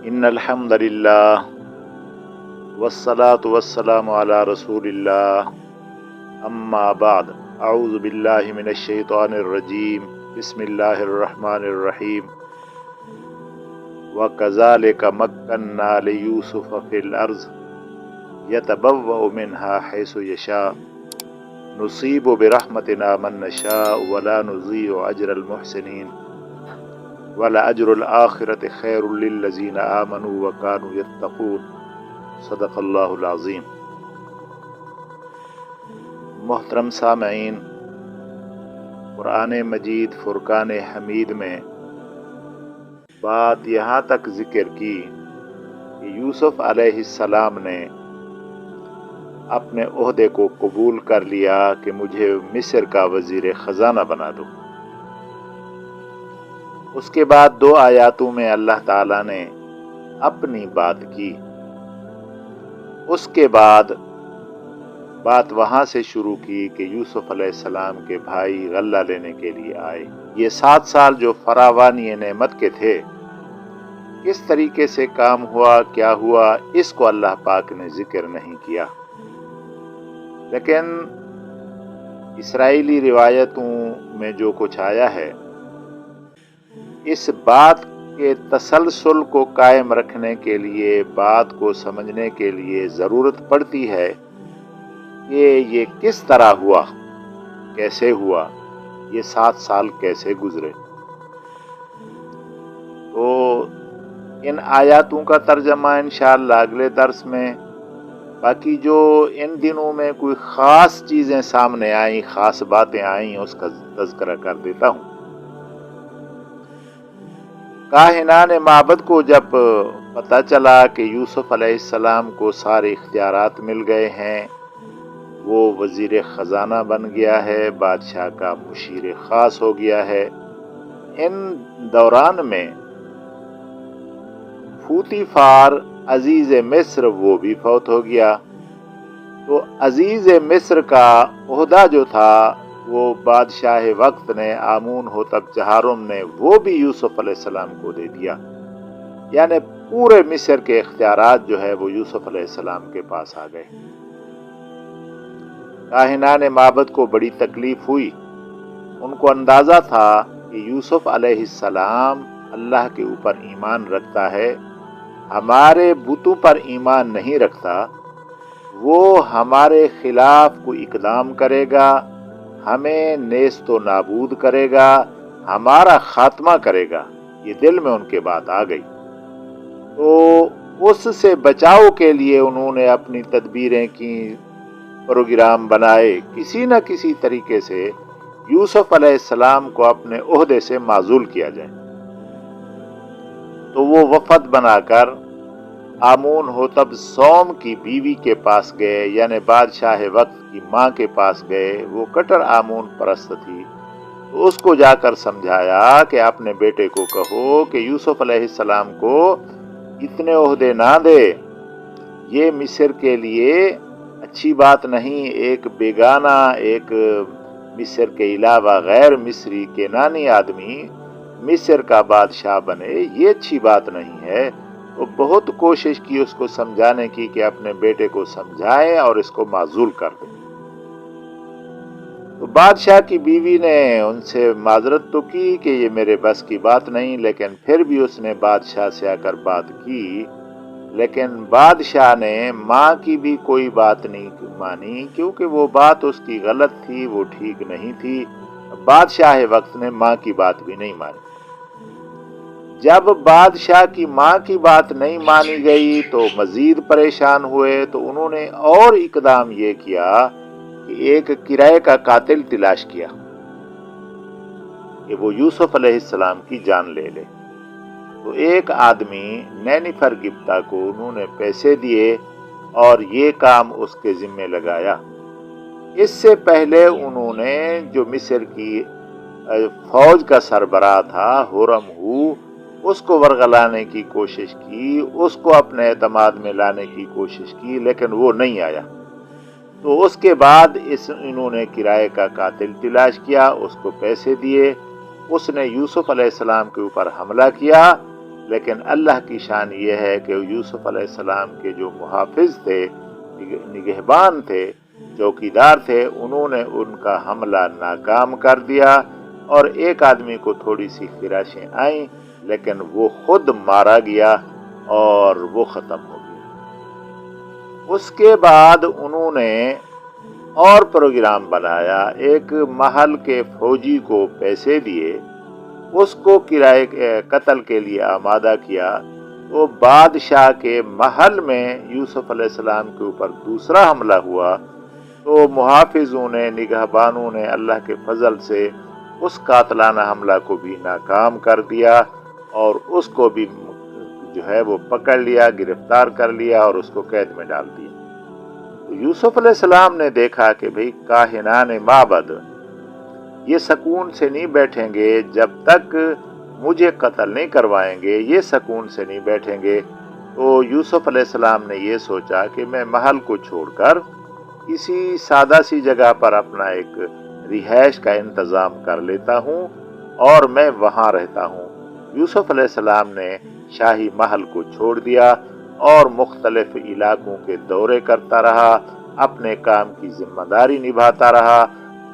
ان الحمد للہ والصلاة والسلام علی رسول اللہ اما بعد اعوذ باللہ من الشیطان الرجیم بسم اللہ الرحمن الرحیم وَكَذَلِكَ مَكَّنَّا لِيُوسُفَ فِي الْأَرْضِ يَتَبَوَّأُ مِنْهَا حَيْثُ يَشَاءُ نُصِيبُ بِرَحْمَتِنَا مَن نَّشَاءُ وَلَا نُضِيعُ أَجْرَ الْمُحْسِنِينَ وَلَأَجْرُ الْآخِرَةِ خَيْرٌ لِّلَّذِينَ آمَنُوا وَكَانُوا يَتَّقُونَ صدق اللہ العظیم۔ محترم سامعین، قرآن مجید فرقان حمید میں بات یہاں تک ذکر کی کہ یوسف علیہ السلام نے اپنے عہدے کو قبول کر لیا کہ مجھے مصر کا وزیر خزانہ بنا دو۔ اس کے بعد 2 آیاتوں میں اللہ تعالیٰ نے اپنی بات کی۔ اس کے بعد بات وہاں سے شروع کی کہ یوسف علیہ السلام کے بھائی غلہ لینے کے لیے آئے۔ یہ 7 سال جو فراوانی نعمت کے تھے، کس طریقے سے کام ہوا، کیا ہوا، اس کو اللہ پاک نے ذکر نہیں کیا، لیکن اسرائیلی روایتوں میں جو کچھ آیا ہے، اس بات کے تسلسل کو قائم رکھنے کے لیے، بات کو سمجھنے کے لیے ضرورت پڑتی ہے کہ یہ کس طرح ہوا، کیسے ہوا، یہ 7 سال کیسے گزرے۔ تو ان آیاتوں کا ترجمہ انشاءاللہ اگلے درس میں، باقی جو ان دنوں میں کوئی خاص چیزیں سامنے آئیں، خاص باتیں آئیں، اس کا تذکرہ کر دیتا ہوں۔ کاہنان معبد کو جب پتہ چلا کہ یوسف علیہ السلام کو سارے اختیارات مل گئے ہیں، وہ وزیر خزانہ بن گیا ہے، بادشاہ کا مشیر خاص ہو گیا ہے، ان دوران میں پوتیفار عزیز مصر وہ بھی فوت ہو گیا۔ تو عزیز مصر کا عہدہ جو تھا وہ بادشاہ وقت نے، آمون ہوتب جہارم نے، وہ بھی یوسف علیہ السلام کو دے دیا، یعنی پورے مصر کے اختیارات جو ہے وہ یوسف علیہ السلام کے پاس آ گئے۔ کاہنان معبد کو بڑی تکلیف ہوئی، ان کو اندازہ تھا کہ یوسف علیہ السلام اللہ کے اوپر ایمان رکھتا ہے، ہمارے بتوں پر ایمان نہیں رکھتا، وہ ہمارے خلاف کوئی اقدام کرے گا، ہمیں نیست و نابود کرے گا، ہمارا خاتمہ کرے گا۔ یہ دل میں ان کے بات آ گئی، تو اس سے بچاؤ کے لیے انہوں نے اپنی تدبیریں کی، پروگرام بنائے، کسی نہ کسی طریقے سے یوسف علیہ السلام کو اپنے عہدے سے معزول کیا جائے۔ تو وہ وفد بنا کر آمون ہوتب سوم کی بیوی کے پاس گئے، یعنی بادشاہ وقت کی ماں کے پاس گئے، وہ کٹر آمون پرست تھی۔ تو اس کو جا کر سمجھایا کہ اپنے بیٹے کو کہو کہ یوسف علیہ السلام کو اتنے عہدے نہ دے، یہ مصر کے لیے اچھی بات نہیں، ایک بیگانہ، ایک مصر کے علاوہ غیر مصری کینانی آدمی مصر کا بادشاہ بنے، یہ اچھی بات نہیں ہے۔ وہ بہت کوشش کی اس کو سمجھانے کی کہ اپنے بیٹے کو سمجھائیں اور اس کو معزول کر دیں۔ تو بادشاہ کی بیوی نے ان سے معذرت تو کی کہ یہ میرے بس کی بات نہیں، لیکن پھر بھی اس نے بادشاہ سے آ کر بات کی، لیکن بادشاہ نے ماں کی بھی کوئی بات نہیں مانی، کیونکہ وہ بات اس کی غلط تھی، وہ ٹھیک نہیں تھی۔ بادشاہ وقت نے ماں کی بات بھی نہیں مانی۔ جب بادشاہ کی ماں کی بات نہیں مانی گئی تو مزید پریشان ہوئے، تو انہوں نے اور اقدام یہ کیا کہ ایک کرائے کا قاتل تلاش کیا کہ وہ یوسف علیہ السلام کی جان لے لے۔ تو ایک آدمی نینیفر گپتا کو انہوں نے پیسے دیے اور یہ کام اس کے ذمے لگایا۔ اس سے پہلے انہوں نے جو مصر کی فوج کا سربراہ تھا ہورم ہو، اس کو ورغلانے کی کوشش کی، اس کو اپنے اعتماد میں لانے کی کوشش کی، لیکن وہ نہیں آیا۔ تو اس کے بعد انہوں نے کرائے کا قاتل تلاش کیا، اس کو پیسے دیے، اس نے یوسف علیہ السلام کے اوپر حملہ کیا، لیکن اللہ کی شان یہ ہے کہ یوسف علیہ السلام کے جو محافظ تھے، نگہبان تھے، چوکیدار تھے، انہوں نے ان کا حملہ ناکام کر دیا، اور ایک آدمی کو تھوڑی سی خراشیں آئیں، لیکن وہ خود مارا گیا اور وہ ختم ہو گیا۔ اس کے بعد انہوں نے اور پروگرام بنایا، ایک محل کے فوجی کو پیسے دیے، اس کو کرائے قتل کے لیے آمادہ کیا۔ تو بادشاہ کے محل میں یوسف علیہ السلام کے اوپر دوسرا حملہ ہوا، تو محافظوں نے، نگہبانوں نے اللہ کے فضل سے اس قاتلانہ حملہ کو بھی ناکام کر دیا، اور اس کو بھی جو ہے وہ پکڑ لیا، گرفتار کر لیا اور اس کو قید میں ڈال دیا۔ یوسف علیہ السلام نے دیکھا کہ بھئی کاہنان معبد یہ سکون سے نہیں بیٹھیں گے جب تک مجھے قتل نہیں کروائیں گے، یہ سکون سے نہیں بیٹھیں گے۔ تو یوسف علیہ السلام نے یہ سوچا کہ میں محل کو چھوڑ کر کسی سادہ سی جگہ پر اپنا ایک رہائش کا انتظام کر لیتا ہوں اور میں وہاں رہتا ہوں۔ یوسف علیہ السلام نے شاہی محل کو چھوڑ دیا اور مختلف علاقوں کے دورے کرتا رہا، اپنے کام کی ذمہ داری نبھاتا رہا،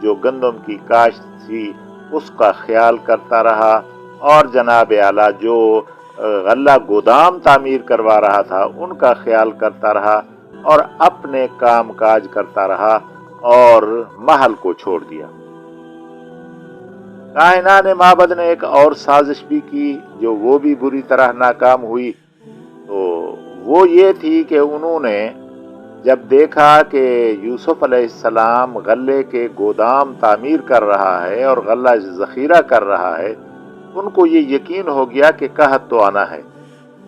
جو گندم کی کاشت تھی اس کا خیال کرتا رہا، اور جناب اعلیٰ جو غلہ گودام تعمیر کروا رہا تھا ان کا خیال کرتا رہا، اور اپنے کام کاج کرتا رہا اور محل کو چھوڑ دیا۔ کاہنان معبد نے ایک اور سازش بھی کی جو وہ بھی بری طرح ناکام ہوئی، تو وہ یہ تھی کہ انہوں نے جب دیکھا کہ یوسف علیہ السلام غلے کے گودام تعمیر کر رہا ہے اور غلہ ذخیرہ کر رہا ہے، ان کو یہ یقین ہو گیا کہ قحط تو آنا ہے،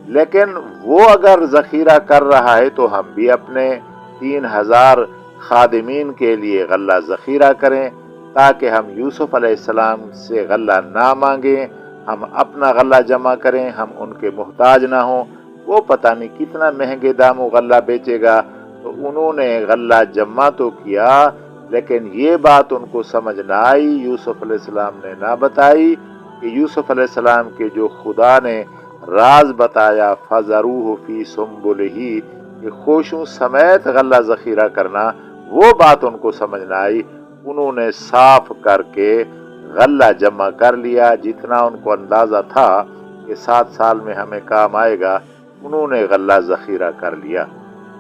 لیکن وہ اگر ذخیرہ کر رہا ہے تو ہم بھی اپنے 3000 خادمین کے لیے غلہ ذخیرہ کریں، تاکہ ہم یوسف علیہ السلام سے غلہ نہ مانگیں، ہم اپنا غلہ جمع کریں، ہم ان کے محتاج نہ ہوں۔ وہ پتہ نہیں کتنا مہنگے داموں غلہ بیچے گا۔ تو انہوں نے غلہ جمع تو کیا، لیکن یہ بات ان کو سمجھ نہ آئی، یوسف علیہ السلام نے نہ بتائی کہ یوسف علیہ السلام کے جو خدا نے راز بتایا فَذَرُوهُ فِي سُنبُلِهِ کہ خوشوں سمیت غلہ ذخیرہ کرنا، وہ بات ان کو سمجھ نہ آئی۔ انہوں نے صاف کر کے غلہ جمع کر لیا، جتنا ان کو اندازہ تھا کہ 7 سال میں ہمیں کام آئے گا، انہوں نے غلہ ذخیرہ کر لیا۔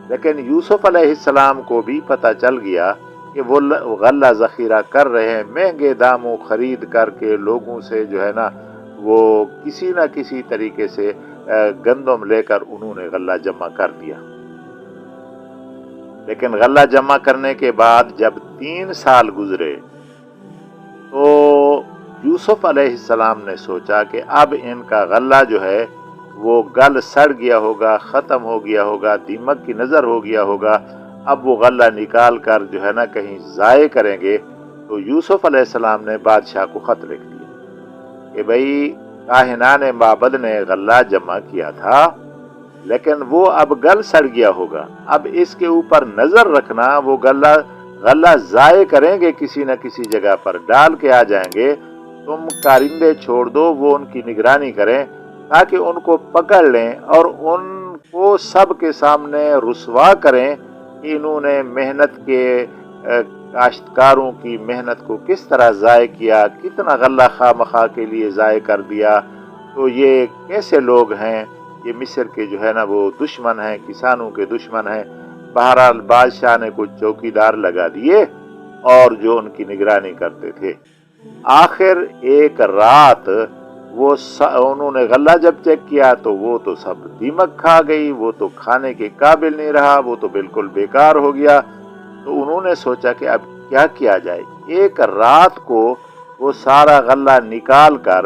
لیکن یوسف علیہ السلام کو بھی پتہ چل گیا کہ وہ غلہ ذخیرہ کر رہے ہیں، مہنگے داموں خرید کر کے لوگوں سے جو ہے نا وہ کسی نہ کسی طریقے سے گندم لے کر انہوں نے غلہ جمع کر دیا۔ لیکن غلہ جمع کرنے کے بعد جب 3 سال گزرے تو یوسف علیہ السلام نے سوچا کہ اب ان کا غلہ جو ہے وہ گل سڑ گیا ہوگا، ختم ہو گیا ہوگا، دیمک کی نظر ہو گیا ہوگا، اب وہ غلہ نکال کر جو ہے نا کہیں ضائع کریں گے۔ تو یوسف علیہ السلام نے بادشاہ کو خط لکھ دیا کہ بھئی کاہنان معبد نے غلہ جمع کیا تھا، لیکن وہ اب گل سڑ گیا ہوگا، اب اس کے اوپر نظر رکھنا، وہ غلہ ضائع کریں گے، کسی نہ کسی جگہ پر ڈال کے آ جائیں گے، تم کارندے چھوڑ دو، وہ ان کی نگرانی کریں تاکہ ان کو پکڑ لیں اور ان کو سب کے سامنے رسوا کریں کہ انہوں نے محنت کے کاشتکاروں کی محنت کو کس طرح ضائع کیا، کتنا غلہ خواہ مخواہ کے لیے ضائع کر دیا، تو یہ کیسے لوگ ہیں، یہ مصر کے جو ہے نا وہ دشمن ہیں، کسانوں کے دشمن ہیں۔ بہرحال بادشاہ نے کچھ چوکیدار لگا دیے اور جو ان کی نگرانی کرتے تھے۔ آخر ایک رات وہ انہوں نے غلہ جب چیک کیا تو وہ تو سب دیمک کھا گئی، وہ تو کھانے کے قابل نہیں رہا، وہ تو بالکل بیکار ہو گیا۔ تو انہوں نے سوچا کہ اب کیا کیا جائے۔ ایک رات کو وہ سارا غلہ نکال کر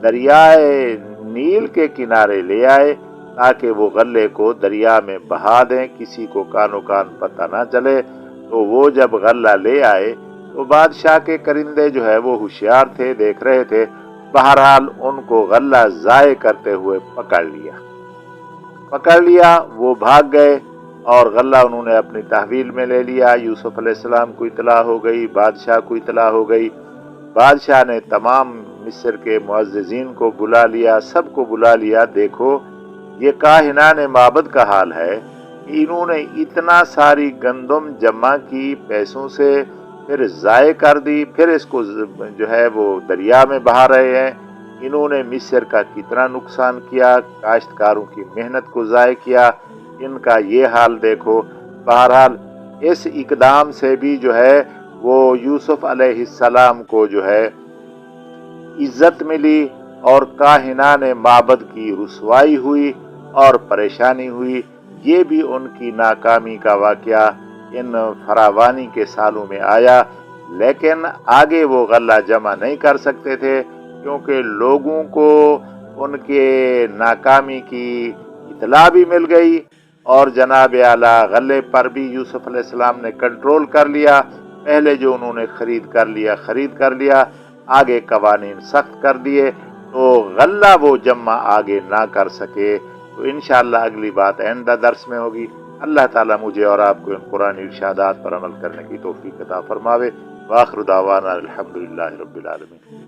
دریائے نیل کے کنارے لے آئے تاکہ وہ غلے کو دریا میں بہا دیں، کسی کو کانو کان پتہ نہ چلے۔ تو وہ جب غلہ لے آئے تو بادشاہ کے کرندے جو ہے وہ ہوشیار تھے، دیکھ رہے تھے، بہرحال ان کو غلہ ضائع کرتے ہوئے پکڑ لیا، وہ بھاگ گئے اور غلہ انہوں نے اپنی تحویل میں لے لیا۔ یوسف علیہ السلام کو اطلاع ہو گئی، بادشاہ کو اطلاع ہو گئی۔ بادشاہ نے تمام مصر کے معززین کو بلا لیا، سب کو بلا لیا، دیکھو یہ کاہنان معبد کا حال ہے، انہوں نے اتنا ساری گندم جمع کی پیسوں سے، پھر ضائع کر دی، پھر اس کو جو ہے وہ دریا میں بہا رہے ہیں۔ انہوں نے مصر کا کتنا نقصان کیا، کاشتکاروں کی محنت کو ضائع کیا، ان کا یہ حال دیکھو۔ بہرحال اس اقدام سے بھی جو ہے وہ یوسف علیہ السلام کو جو ہے عزت ملی، اور کاہنان معبد کی رسوائی ہوئی اور پریشانی ہوئی۔ یہ بھی ان کی ناکامی کا واقعہ ان فراوانی کے سالوں میں آیا، لیکن آگے وہ غلہ جمع نہیں کر سکتے تھے، کیونکہ لوگوں کو ان کے ناکامی کی اطلاع بھی مل گئی، اور جناب اعلیٰ غلے پر بھی یوسف علیہ السلام نے کنٹرول کر لیا۔ پہلے جو انہوں نے خرید کر لیا، آگے قوانین سخت کر دیے، تو غلہ وہ جمع آگے نہ کر سکے۔ تو انشاءاللہ اگلی بات آئندہ درس میں ہوگی۔ اللہ تعالیٰ مجھے اور آپ کو ان قرآنی ارشادات پر عمل کرنے کی توفیق عطا فرماوے۔ وآخر دعوانا الحمدللہ رب العالمین۔